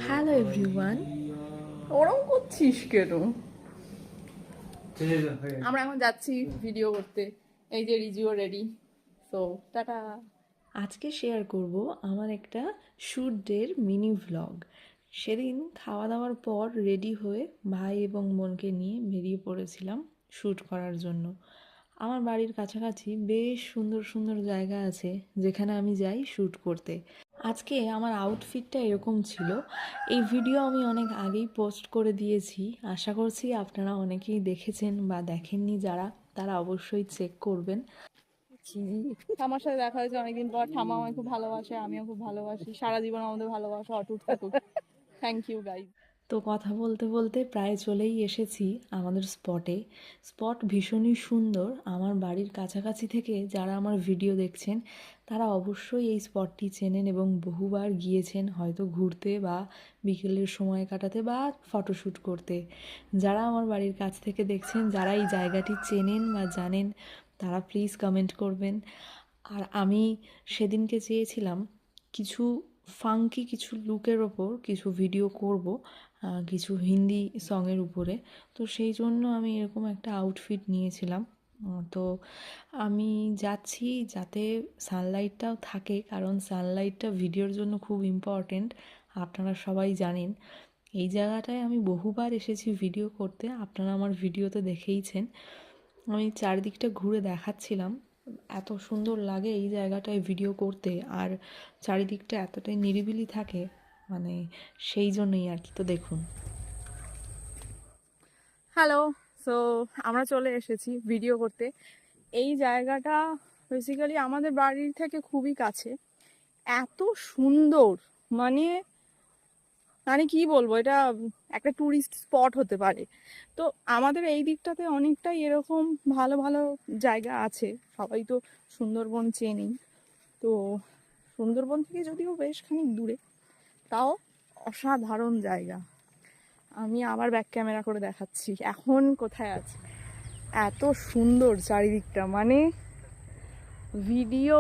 Hello everyone, ওরম করছিস কেন? আমরা এখন যাচ্ছি ভিডিও করতে। এই যে রিজিও রেডি, সো টাটা। আজকে শেয়ার করব আমার একটা শ্যুট ডের মিনি ভ্লগ। সেদিন খাওয়া দাওয়ার পর রেডি হয়ে ভাই এবং বোনকে নিয়ে বেরিয়ে পড়েছিলাম শ্যুট করার জন্য। আমার বাড়ির কাছাকাছি বেশ সুন্দর সুন্দর জায়গা আছে যেখানে আমি যাই শ্যুট করতে। আজকে আমার আউটফিটটা এরকম ছিল। এই ভিডিও আমি অনেক আগেই পোস্ট করে দিয়েছি, আশা করছি আপনারা অনেকেই দেখেছেন বা দেখেননি যারা, তারা অবশ্যই চেক করবেন। ঠামার সাথে দেখা হয়েছে অনেকদিন পর। ঠামা আমায় খুব ভালোবাসে, আমিও খুব ভালোবাসি। সারা জীবন আমাদের ভালোবাসা অটুট থাকুক। Thank you guys. তো কথা বলতে বলতে প্রায় চলেই এসেছি আমাদের স্পটে। স্পট ভীষণই সুন্দর। আমার বাড়ির কাছাকাছি থেকে যারা আমার ভিডিও দেখছেন তারা অবশ্যই এই স্পটটি চেনেন এবং বহুবার গিয়েছেন, হয়তো ঘুরতে বা বিকেলের সময় কাটাতে বা ফটোশ্যুট করতে। যারা আমার বাড়ির কাছ থেকে দেখছেন, যারা এই জায়গাটি চেনেন বা জানেন, তারা প্লিজ কমেন্ট করবেন। আর আমি সেদিনকে চেয়েছিলাম কিছু ফাঙ্কি কিছু লুকের ওপর কিছু ভিডিও করব, কিছু হিন্দি সঙের উপরে। তো সেই জন্য আমি এরকম একটা আউটফিট নিয়েছিলাম। তো আমি যাচ্ছি যাতে সানলাইটটাও থাকে, কারণ সানলাইটটা ভিডিওর জন্য খুব ইম্পর্টেন্ট, আপনারা সবাই জানেন। এই জায়গাটায় আমি বহুবার এসেছি ভিডিও করতে, আপনারা আমার ভিডিওতে দেখেইছেন। আমি চারিদিকটা ঘুরে দেখাচ্ছিলাম, এত সুন্দর লাগে এই জায়গাটায় ভিডিও করতে, আর চারিদিকটা এতটাই নিরিবিলি থাকে, মানে সেই জন্যই আর কি। তো দেখুন। হ্যালো, সো আমরা চলে এসেছি ভিডিও করতে। এই জায়গাটা বেসিক্যালি আমাদের বাড়ির থেকে খুবই কাছে। এত সুন্দর, মানে মানে কি বলবো, এটা একটা ট্যুরিস্ট স্পট হতে পারে। তো আমাদের এই দিকটাতে অনেকটাই এরকম ভালো ভালো জায়গা আছে। সবাই তো সুন্দরবন চেনেই। তো সুন্দরবন থেকে যদিও বেশ খানিক দূরে, তাও অসাধারণ জায়গা। আমি আবার ব্যাক ক্যামেরা করে দেখাচ্ছি এখন কোথায় আছে। এত সুন্দর চারিদিকটা, মানে ভিডিও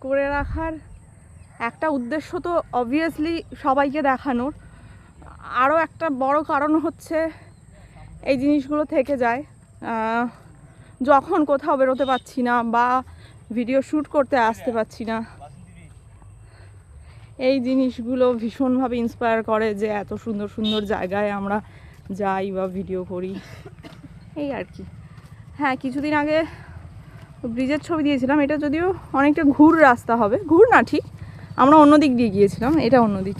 করে রাখার একটা উদ্দেশ্য তো অবভিয়াসলি সবাইকে দেখানোর, আরও একটা বড় কারণ হচ্ছে এই জিনিসগুলো থেকে যায় যখন কোথাও বেরোতে পারছি না বা ভিডিও শ্যুট করতে আসতে পারছি না। এই জিনিসগুলো ভীষণভাবে ইন্সপায়ার করে যে এত সুন্দর সুন্দর জায়গায় আমরা যাই বা ভিডিও করি, এই আর কি। হ্যাঁ, কিছুদিন আগে ব্রিজের ছবি দিয়েছিলাম। এটা যদিও অনেকটা ঘুর রাস্তা হবে, ঘুর না ঠিক, আমরা অন্য দিক দিয়ে গিয়েছিলাম, এটা অন্য দিক।